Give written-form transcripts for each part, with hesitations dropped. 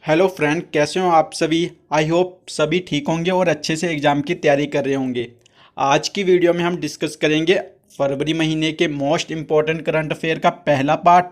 Hello friend, कैसे हो आप सभी। आई होप सभी ठीक होंगे और अच्छे से एग्ज़ाम की तैयारी कर रहे होंगे। आज की वीडियो में हम डिस्कस करेंगे फरवरी महीने के मोस्ट इम्पॉर्टेंट करंट अफेयर का पहला पार्ट,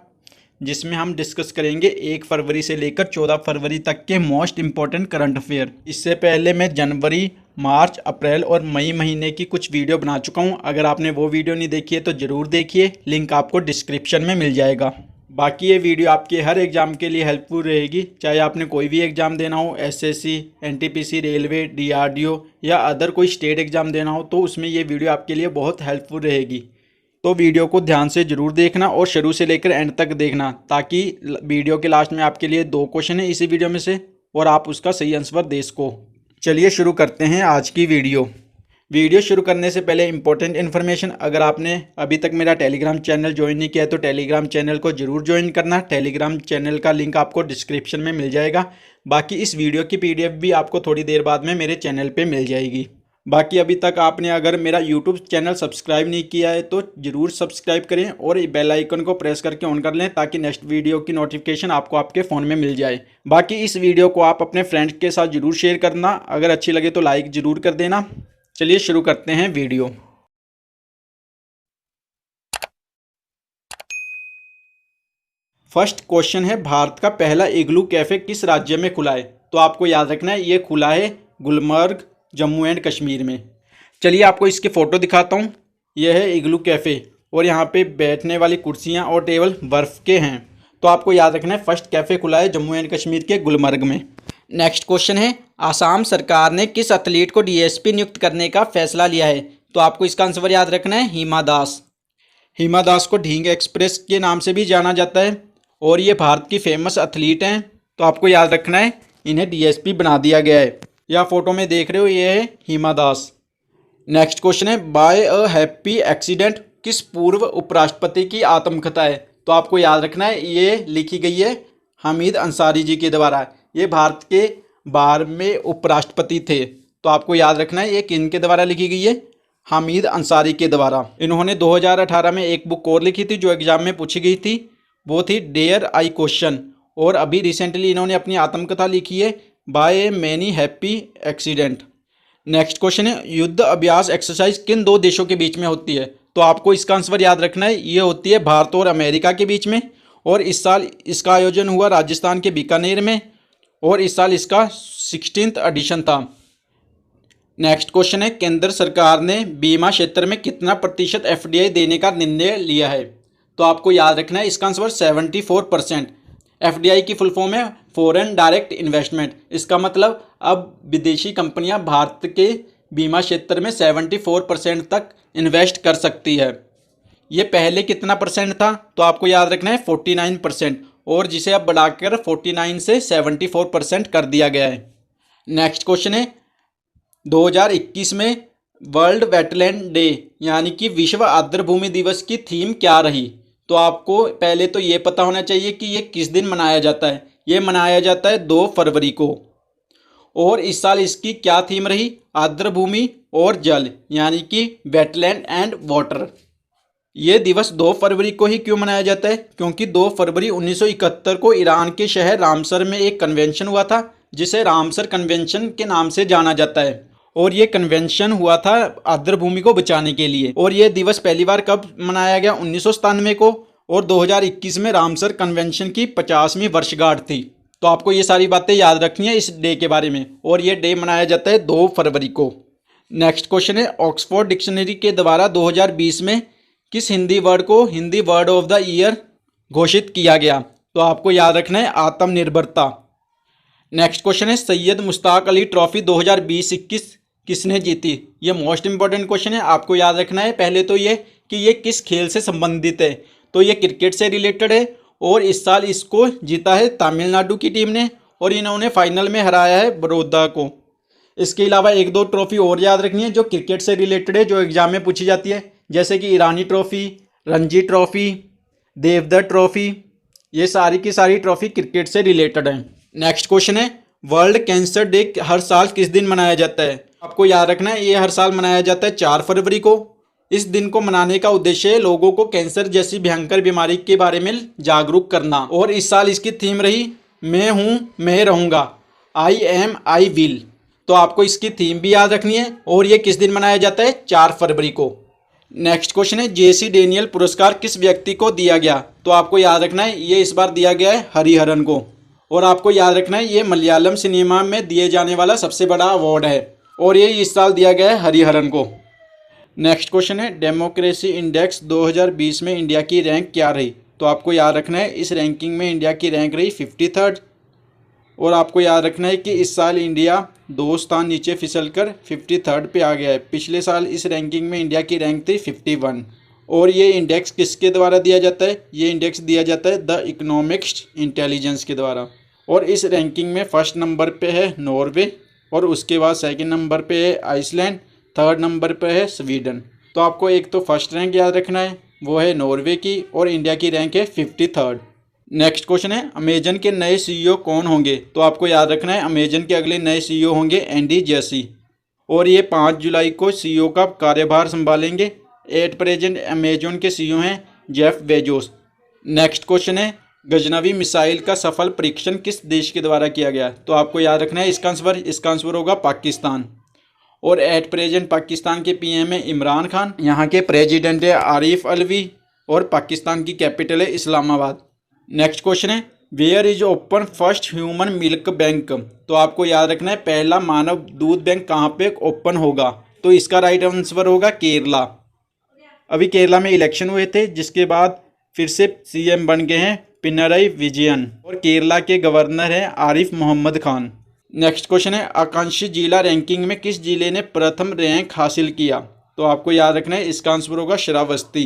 जिसमें हम डिस्कस करेंगे 1 फरवरी से लेकर 14 फरवरी तक के मोस्ट इम्पॉर्टेंट करंट अफेयर। इससे पहले मैं जनवरी, मार्च, अप्रैल और मई महीने की कुछ वीडियो बना चुका हूँ। अगर आपने वो वीडियो नहीं देखी है तो ज़रूर देखिए, लिंक आपको डिस्क्रिप्शन में मिल जाएगा। बाकी ये वीडियो आपके हर एग्ज़ाम के लिए हेल्पफुल रहेगी, चाहे आपने कोई भी एग्ज़ाम देना हो, एसएससी, एनटीपीसी, रेलवे, डीआरडीओ या अदर कोई स्टेट एग्ज़ाम देना हो, तो उसमें ये वीडियो आपके लिए बहुत हेल्पफुल रहेगी। तो वीडियो को ध्यान से ज़रूर देखना और शुरू से लेकर एंड तक देखना, ताकि वीडियो के लास्ट में आपके लिए 2 क्वेश्चन है इसी वीडियो में से और आप उसका सही आंसर दे सको। चलिए शुरू करते हैं आज की वीडियो शुरू करने से पहले इंपॉर्टेंट इन्फॉर्मेशन, अगर आपने अभी तक मेरा टेलीग्राम चैनल ज्वाइन नहीं किया है तो टेलीग्राम चैनल को जरूर ज्वाइन करना। टेलीग्राम चैनल का लिंक आपको डिस्क्रिप्शन में मिल जाएगा। बाकी इस वीडियो की पीडीएफ भी आपको थोड़ी देर बाद में मेरे चैनल पे मिल जाएगी। बाकी अभी तक आपने अगर मेरा यूट्यूब चैनल सब्सक्राइब नहीं किया है तो ज़रूर सब्सक्राइब करें और बेल आइकन को प्रेस करके ऑन कर लें, ताकि नेक्स्ट वीडियो की नोटिफिकेशन आपको आपके फ़ोन में मिल जाए। बाकी इस वीडियो को आप अपने फ्रेंड्स के साथ ज़रूर शेयर करना, अगर अच्छी लगे तो लाइक ज़रूर कर देना। चलिए शुरू करते हैं वीडियो। फर्स्ट क्वेश्चन है, भारत का पहला इग्लू कैफे किस राज्य में खुला है। तो आपको याद रखना है ये खुला है गुलमर्ग, जम्मू एंड कश्मीर में। चलिए आपको इसके फ़ोटो दिखाता हूँ। यह है इग्लू कैफ़े और यहाँ पे बैठने वाली कुर्सियाँ और टेबल बर्फ़ के हैं। तो आपको याद रखना है फर्स्ट कैफ़े खुला है जम्मू एंड कश्मीर के गुलमर्ग में। नेक्स्ट क्वेश्चन है, आसाम सरकार ने किस एथलीट को डीएसपी नियुक्त करने का फैसला लिया है। तो आपको इसका आंसर याद रखना है हिमा दास। हिमा दास को ढींग एक्सप्रेस के नाम से भी जाना जाता है और ये भारत की फेमस एथलीट हैं। तो आपको याद रखना है इन्हें डीएसपी बना दिया गया है। या फोटो में देख रहे हो, ये है हिमा दास। नेक्स्ट क्वेश्चन है, बाय अ हैप्पी एक्सीडेंट किस पूर्व उपराष्ट्रपति की आत्मकथा है। तो आपको याद रखना है ये लिखी गई है हामिद अंसारी जी के द्वारा। ये भारत के 12वें उपराष्ट्रपति थे। तो आपको याद रखना है ये किन के द्वारा लिखी गई है, हामिद अंसारी के द्वारा। इन्होंने 2018 में एक बुक और लिखी थी जो एग्जाम में पूछी गई थी, वो थी डेयर आई क्वेश्चन। और अभी रिसेंटली इन्होंने अपनी आत्मकथा लिखी है by a many happy accident. Next question है, युद्ध अभ्यास एक्सरसाइज किन 2 देशों के बीच में होती है। तो आपको इसका आंसर याद रखना है ये होती है भारत और अमेरिका के बीच में। और इस साल इसका आयोजन हुआ राजस्थान के बीकानेर में और इस साल इसका 16th एडिशन था। नेक्स्ट क्वेश्चन है, केंद्र सरकार ने बीमा क्षेत्र में कितना प्रतिशत एफडीआई देने का निर्णय लिया है। तो आपको याद रखना है इसका आंसर 74%। एफडीआई की फुल फॉर्म है फॉरेन डायरेक्ट इन्वेस्टमेंट। इसका मतलब अब विदेशी कंपनियां भारत के बीमा क्षेत्र में 74% तक इन्वेस्ट कर सकती है। ये पहले कितना परसेंट था। तो आपको याद रखना है 49%, और जिसे अब बढ़ाकर 49 से 74% कर दिया गया है। नेक्स्ट क्वेश्चन है, 2021 में वर्ल्ड वेटलैंड डे यानी कि विश्व आर्द्रभूमि दिवस की थीम क्या रही। तो आपको पहले तो ये पता होना चाहिए कि ये किस दिन मनाया जाता है। ये मनाया जाता है 2 फरवरी को। और इस साल इसकी क्या थीम रही, आर्द्रभूमि और जल यानी कि वेटलैंड एंड वाटर। ये दिवस 2 फरवरी को ही क्यों मनाया जाता है, क्योंकि 2 फरवरी 1971 को ईरान के शहर रामसर में एक कन्वेंशन हुआ था जिसे रामसर कन्वेंशन के नाम से जाना जाता है। और ये कन्वेंशन हुआ था आर्द्रभूमि को बचाने के लिए। और ये दिवस पहली बार कब मनाया गया, 1997 को। और 2021 में रामसर कन्वेंशन की 50वीं वर्षगांठ थी। तो आपको ये सारी बातें याद रखनी है इस डे के बारे में। और ये डे मनाया जाता है 2 फरवरी को। नेक्स्ट क्वेश्चन है, ऑक्सफोर्ड डिक्शनरी के द्वारा 2020 में किस हिंदी वर्ड को Hindi word of the year घोषित किया गया। तो आपको याद रखना है आत्मनिर्भरता। नेक्स्ट क्वेश्चन है, सैयद मुश्ताक अली ट्रॉफी 2020-21 किसने जीती। ये मोस्ट इंपॉर्टेंट क्वेश्चन है, आपको याद रखना है पहले तो ये कि ये किस खेल से संबंधित है। तो ये क्रिकेट से रिलेटेड है और इस साल इसको जीता है तमिलनाडु की टीम ने और इन्होंने फाइनल में हराया है बड़ौदा को। इसके अलावा 1-2 ट्रॉफी और याद रखनी है जो क्रिकेट से रिलेटेड है, जो एग्जाम में पूछी जाती है, जैसे कि Irani trophy, Ranji trophy, Deodhar trophy. ये सारी की सारी ट्रॉफी क्रिकेट से रिलेटेड है। नेक्स्ट क्वेश्चन है, वर्ल्ड कैंसर डे हर साल किस दिन मनाया जाता है। आपको याद रखना है ये हर साल मनाया जाता है 4 फरवरी को। इस दिन को मनाने का उद्देश्य है लोगों को कैंसर जैसी भयंकर बीमारी के बारे में जागरूक करना। और इस साल इसकी थीम रही मैं हूँ मैं रहूँगा, आई एम आई विल। तो आपको इसकी थीम भी याद रखनी है। और ये किस दिन मनाया जाता है? 4 फरवरी को। नेक्स्ट क्वेश्चन है, जेसी डेनियल पुरस्कार किस व्यक्ति को दिया गया? तो आपको याद रखना है ये इस बार दिया गया है हरिहरन को। और आपको याद रखना है ये मलयालम सिनेमा में दिए जाने वाला सबसे बड़ा अवार्ड है और ये इस साल दिया गया है हरिहरन को। नेक्स्ट क्वेश्चन है, डेमोक्रेसी इंडेक्स 2020 में इंडिया की रैंक क्या रही? तो आपको याद रखना है इस रैंकिंग में इंडिया की रैंक रही 53rd। और आपको याद रखना है कि इस साल इंडिया 2 स्थान नीचे फिसल कर 53rd पे आ गया है। पिछले साल इस रैंकिंग में इंडिया की रैंक थी 51। और ये इंडेक्स किसके द्वारा दिया जाता है? ये इंडेक्स दिया जाता है द इकोनॉमिक्स इंटेलिजेंस के द्वारा। और इस रैंकिंग में फर्स्ट नंबर पे है नॉर्वे और उसके बाद सेकंड नंबर पे है आइसलैंड, थर्ड नंबर पे है स्वीडन। तो आपको एक तो फर्स्ट रैंक याद रखना है वो है नॉर्वे की और इंडिया की रैंक है 53rd। नेक्स्ट क्वेश्चन है, अमेजन के नए सीईओ कौन होंगे? तो आपको याद रखना है अमेजन के अगले नए सीईओ होंगे एंडी जेसी और ये 5 जुलाई को सीईओ का कार्यभार संभालेंगे। एट प्रेजेंट अमेजन के सीईओ हैं जेफ बेजोस। नेक्स्ट क्वेश्चन है, गजनवी मिसाइल का सफल परीक्षण किस देश के द्वारा किया गया? तो आपको याद रखना है इसका आंसर होगा पाकिस्तान। और एट प्रेजेंट पाकिस्तान के पीएम है इमरान खान, यहाँ के प्रेसिडेंट है आरिफ अलवी और पाकिस्तान की कैपिटल है इस्लामाबाद। नेक्स्ट क्वेश्चन है, where is open first human milk bank? तो आपको याद रखना है पहला मानव दूध बैंक कहाँ पे ओपन होगा? तो इसका राइट आंसर होगा केरला। अभी केरला में इलेक्शन हुए थे जिसके बाद फिर से सीएम बन गए हैं पिनरई विजयन और केरला के गवर्नर हैं आरिफ मोहम्मद खान। नेक्स्ट क्वेश्चन है, आकांक्षी जिला रैंकिंग में किस जिले ने प्रथम रैंक हासिल किया? तो आपको याद रखना है इसका आंसर होगा श्रावस्ती।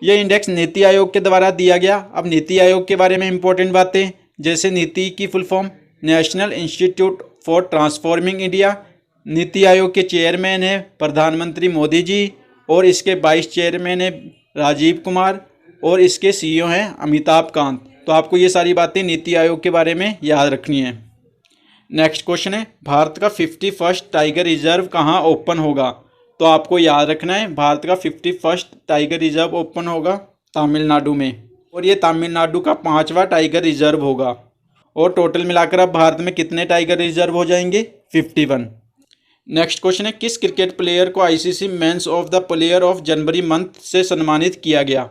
यह इंडेक्स नीति आयोग के द्वारा दिया गया। अब नीति आयोग के बारे में इंपॉर्टेंट बातें, जैसे नीति की full form national institute for transforming India. NITI Aayog के चेयरमैन है प्रधानमंत्री मोदी जी और इसके वाइस चेयरमैन है राजीव कुमार और इसके सीईओ हैं अमिताभ कांत। तो आपको ये सारी बातें नीति आयोग के बारे में याद रखनी है। नेक्स्ट क्वेश्चन है, भारत का 51st टाइगर रिजर्व कहाँ ओपन होगा? तो आपको याद रखना है भारत का 51st टाइगर रिजर्व ओपन होगा तमिलनाडु में और ये तमिलनाडु का 5वां टाइगर रिजर्व होगा। और टोटल मिलाकर अब भारत में कितने टाइगर रिजर्व हो जाएंगे? 51। नेक्स्ट क्वेश्चन है, किस क्रिकेट प्लेयर को ICC men's of the player of January month से सम्मानित किया गया?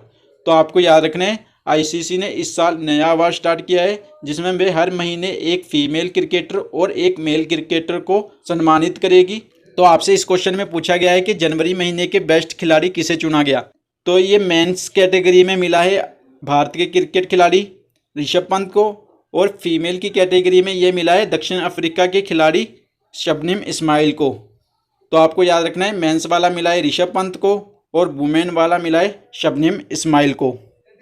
तो आपको याद रखना है आईसीसी ने इस साल नया अवार्ड स्टार्ट किया है जिसमें वे हर महीने एक फीमेल क्रिकेटर और एक मेल क्रिकेटर को सम्मानित करेगी। तो आपसे इस क्वेश्चन में पूछा गया है कि जनवरी महीने के बेस्ट खिलाड़ी किसे चुना गया? तो ये मेंस कैटेगरी में मिला है भारत के क्रिकेट खिलाड़ी ऋषभ पंत को और फीमेल की कैटेगरी में ये मिला है दक्षिण अफ्रीका के खिलाड़ी शबनम इस्माइल को। तो आपको याद रखना है मेंस वाला मिला है ऋषभ पंत को और वुमेन वाला मिला है शबनम इस्माइल को।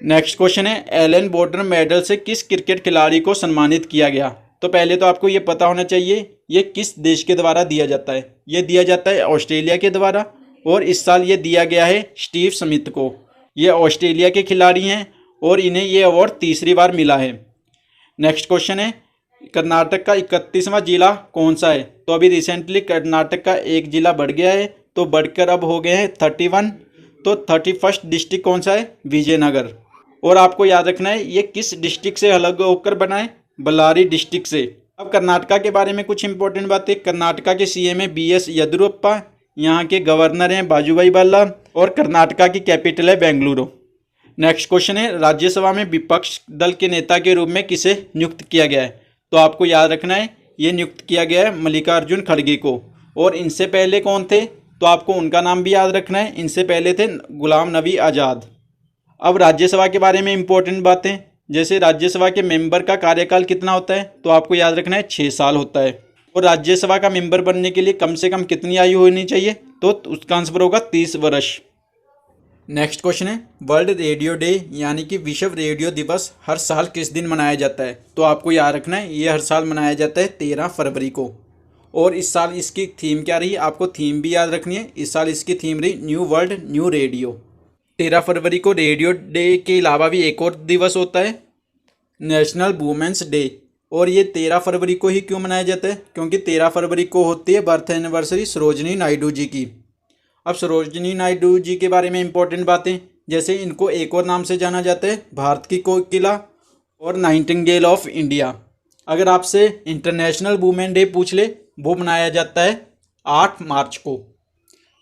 नेक्स्ट क्वेश्चन है, एलन बॉर्डर मेडल से किस क्रिकेट खिलाड़ी को सम्मानित किया गया? तो पहले तो आपको ये पता होना चाहिए ये किस देश के द्वारा दिया जाता है। ये दिया जाता है ऑस्ट्रेलिया के द्वारा और इस साल ये दिया गया है स्टीव स्मिथ को। ये ऑस्ट्रेलिया के खिलाड़ी हैं और इन्हें ये अवार्ड तीसरी बार मिला है। नेक्स्ट क्वेश्चन है, कर्नाटक का 31वां जिला कौन सा है? तो अभी रिसेंटली कर्नाटक का एक जिला बढ़ गया है तो बढ़कर अब हो गए हैं 31। तो 31st डिस्ट्रिक्ट कौन सा है? विजयनगर। और आपको याद रखना है ये किस डिस्ट्रिक्ट से अलग होकर बना है? बल्लारी डिस्ट्रिक्ट से। अब कर्नाटका के बारे में कुछ इंपॉर्टेंट बातें। कर्नाटका के सीएम है बीएस येदियुरप्पा, यहाँ के गवर्नर हैं वाजुभाई वाला और कर्नाटका की कैपिटल है बेंगलुरु। नेक्स्ट क्वेश्चन है, राज्यसभा में विपक्ष दल के नेता के रूप में किसे नियुक्त किया गया है? तो आपको याद रखना है ये नियुक्त किया गया है मल्लिकार्जुन खड़गे को। और इनसे पहले कौन थे? तो आपको उनका नाम भी याद रखना है। इनसे पहले थे गुलाम नबी आज़ाद। अब राज्यसभा के बारे में इंपॉर्टेंट बातें, जैसे राज्यसभा के मेंबर का कार्यकाल कितना होता है? तो आपको याद रखना है 6 साल होता है। और राज्यसभा का मेंबर बनने के लिए कम से कम कितनी आयु होनी चाहिए? तो उसका आंसर होगा 30 वर्ष। नेक्स्ट क्वेश्चन है, वर्ल्ड रेडियो डे यानी कि विश्व रेडियो दिवस हर साल किस दिन मनाया जाता है? तो आपको याद रखना है ये हर साल मनाया जाता है 13 फरवरी को। और इस साल इसकी थीम क्या रही? आपको थीम भी याद रखनी है। इस साल इसकी थीम रही न्यू वर्ल्ड न्यू रेडियो। 13 फरवरी को रेडियो डे के अलावा भी एक और दिवस होता है नेशनल वुमेन्स डे। और ये 13 फरवरी को ही क्यों मनाया जाता है? क्योंकि 13 फरवरी को होती है बर्थ एनिवर्सरी सरोजिनी नायडू जी की। अब सरोजिनी नायडू जी के बारे में इंपॉर्टेंट बातें, जैसे इनको एक और नाम से जाना जाता है भारत की कोकिला और नाइटिंगेल ऑफ इंडिया। अगर आपसे इंटरनेशनल वुमेन डे पूछ ले, वो मनाया जाता है 8 मार्च को।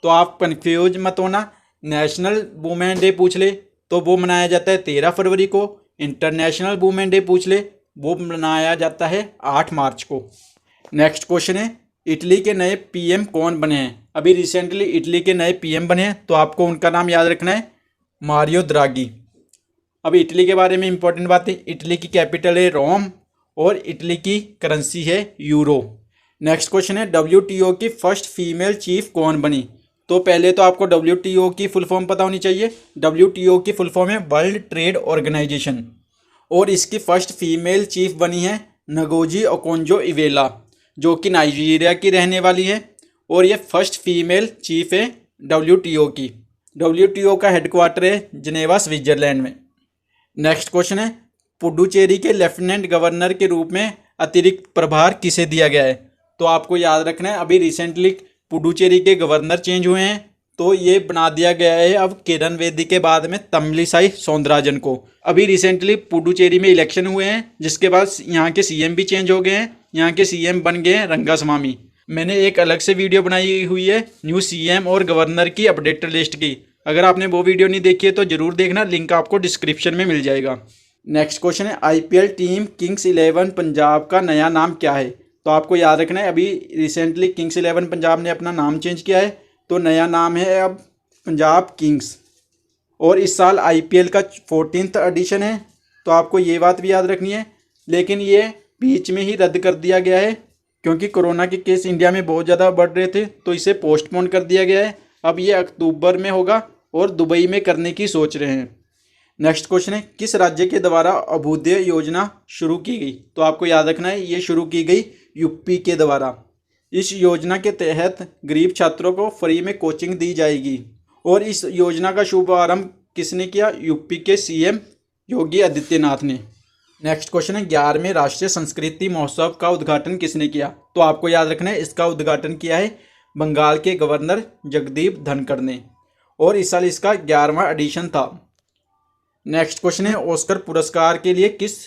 तो आप कन्फ्यूज मत होना। नेशनल वुमेन डे पूछ ले तो वो मनाया जाता है 13 फरवरी को। इंटरनेशनल वुमेन डे पूछ ले वो मनाया जाता है 8 मार्च को। नेक्स्ट क्वेश्चन है, इटली के नए पीएम कौन बने हैं? अभी रिसेंटली इटली के नए पीएम बने हैं, तो आपको उनका नाम याद रखना है, मारियो द्रागी। अब इटली के बारे में इंपॉर्टेंट बातें, इटली की कैपिटल है रोम और इटली की करेंसी है यूरो। नेक्स्ट क्वेश्चन है, डब्ल्यूटीओ की फर्स्ट फीमेल चीफ कौन बनी? तो पहले तो आपको डब्ल्यूटीओ की फुल फॉर्म पता होनी चाहिए। डब्ल्यूटीओ की फुल फॉर्म है वर्ल्ड ट्रेड ऑर्गेनाइजेशन, और इसकी फर्स्ट फीमेल चीफ बनी है नगोजी ओकोंजो-इवेला, जो कि नाइजीरिया की रहने वाली है, और ये फर्स्ट फीमेल चीफ है डब्ल्यूटीओ की। डब्ल्यूटीओ का हेडक्वार्टर है जिनेवा, स्विट्जरलैंड में। नेक्स्ट क्वेश्चन है, पुडुचेरी के लेफ्टिनेंट गवर्नर के रूप में अतिरिक्त प्रभार किसे दिया गया है? तो आपको याद रखना है, अभी रिसेंटली पुडुचेरी के गवर्नर चेंज हुए हैं, तो ये बना दिया गया है अब किरण बेदी के बाद में तमिलिसाई सौंदराजन को। अभी रिसेंटली पुडुचेरी में इलेक्शन हुए हैं, जिसके बाद यहाँ के सीएम भी चेंज हो गए हैं। यहाँ के सीएम बन गए हैं रंगास्वामी। मैंने एक अलग से वीडियो बनाई हुई है न्यू सीएम और गवर्नर की अपडेटेड लिस्ट की। अगर आपने वो वीडियो नहीं देखी है तो जरूर देखना, लिंक आपको डिस्क्रिप्शन में मिल जाएगा। नेक्स्ट क्वेश्चन है, आईपीएल टीम किंग्स 11 पंजाब का नया नाम क्या है? तो आपको याद रखना है, अभी रिसेंटली किंग्स 11 पंजाब ने अपना नाम चेंज किया है, तो नया नाम है अब पंजाब किंग्स। और इस साल आईपीएल का 14th एडिशन है, तो आपको ये बात भी याद रखनी है। लेकिन ये बीच में ही रद्द कर दिया गया है, क्योंकि कोरोना के केस इंडिया में बहुत ज़्यादा बढ़ रहे थे, तो इसे पोस्टपोन कर दिया गया है। अब ये अक्टूबर में होगा और दुबई में करने की सोच रहे हैं। नेक्स्ट क्वेश्चन है, किस राज्य के द्वारा अभ्युदय योजना शुरू की गई? तो आपको याद रखना है, ये शुरू की गई यूपी के द्वारा। इस योजना के तहत गरीब छात्रों को फ्री में कोचिंग दी जाएगी, और इस योजना का शुभारंभ किसने किया? यूपी के सीएम योगी आदित्यनाथ ने। नेक्स्ट क्वेश्चन है, 11वें राष्ट्रीय संस्कृति महोत्सव का उद्घाटन किसने किया? तो आपको याद रखना है, इसका उद्घाटन किया है बंगाल के गवर्नर जगदीप धनखड़ ने, और इस साल इसका 11वां एडिशन था। नेक्स्ट क्वेश्चन है, ऑस्कर पुरस्कार के लिए किस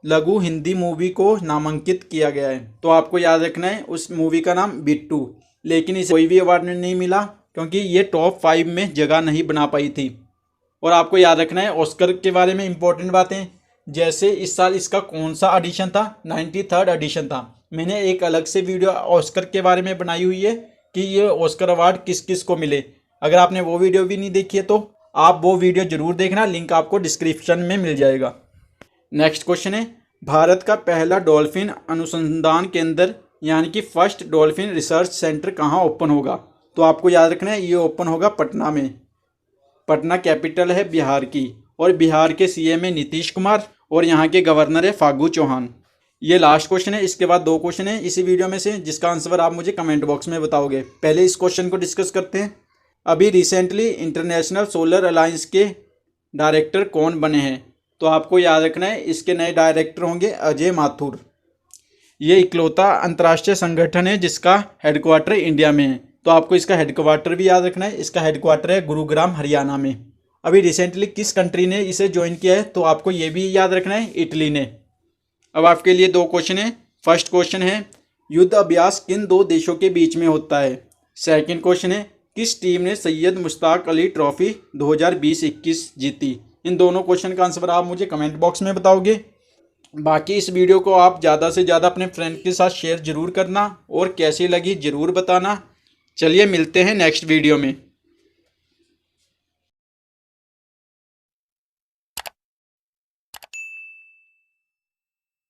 लघु हिंदी मूवी को नामांकित किया गया है? तो आपको याद रखना है, उस मूवी का नाम बिट्टू, लेकिन इसे कोई भी अवार्ड नहीं मिला, क्योंकि ये टॉप 5 में जगह नहीं बना पाई थी। और आपको याद रखना है, ऑस्कर के बारे में इंपॉर्टेंट बातें, जैसे इस साल इसका कौन सा एडिशन था? 93rd एडिशन था। मैंने एक अलग से वीडियो ऑस्कर के बारे में बनाई हुई है कि ये ऑस्कर अवार्ड किस किस को मिले। अगर आपने वो वीडियो भी नहीं देखी है तो आप वो वीडियो जरूर देखना, लिंक आपको डिस्क्रिप्शन में मिल जाएगा। नेक्स्ट क्वेश्चन है, भारत का पहला डॉल्फिन अनुसंधान केंद्र यानी कि फर्स्ट डॉल्फिन रिसर्च सेंटर कहाँ ओपन होगा? तो आपको याद रखना है, ये ओपन होगा पटना में। पटना कैपिटल है बिहार की, और बिहार के सीएम है नीतीश कुमार, और यहाँ के गवर्नर है फागू चौहान। ये लास्ट क्वेश्चन है, इसके बाद 2 क्वेश्चन है इसी वीडियो में से, जिसका आंसर आप मुझे कमेंट बॉक्स में बताओगे। पहले इस क्वेश्चन को डिस्कस करते हैं। अभी रिसेंटली इंटरनेशनल सोलर अलायंस के डायरेक्टर कौन बने हैं? तो आपको याद रखना है, इसके नए डायरेक्टर होंगे अजय माथुर। ये इकलौता अंतर्राष्ट्रीय संगठन है जिसका हेडक्वार्टर इंडिया में है, तो आपको इसका हेडक्वार्टर भी याद रखना है। इसका हेडक्वार्टर है गुरुग्राम, हरियाणा में। अभी रिसेंटली किस कंट्री ने इसे ज्वाइन किया है? तो आपको ये भी याद रखना है, इटली ने। अब आपके लिए 2 क्वेश्चन है। फर्स्ट क्वेश्चन है, युद्ध अभ्यास किन 2 देशों के बीच में होता है? सेकंड क्वेश्चन है, किस टीम ने सैयद मुश्ताक अली ट्रॉफी 2020-21 जीती? इन दोनों क्वेश्चन का आंसर आप मुझे कमेंट बॉक्स में बताओगे। बाकी इस वीडियो को आप ज़्यादा से ज़्यादा अपने फ्रेंड के साथ शेयर ज़रूर करना, और कैसी लगी ज़रूर बताना। चलिए मिलते हैं नेक्स्ट वीडियो में।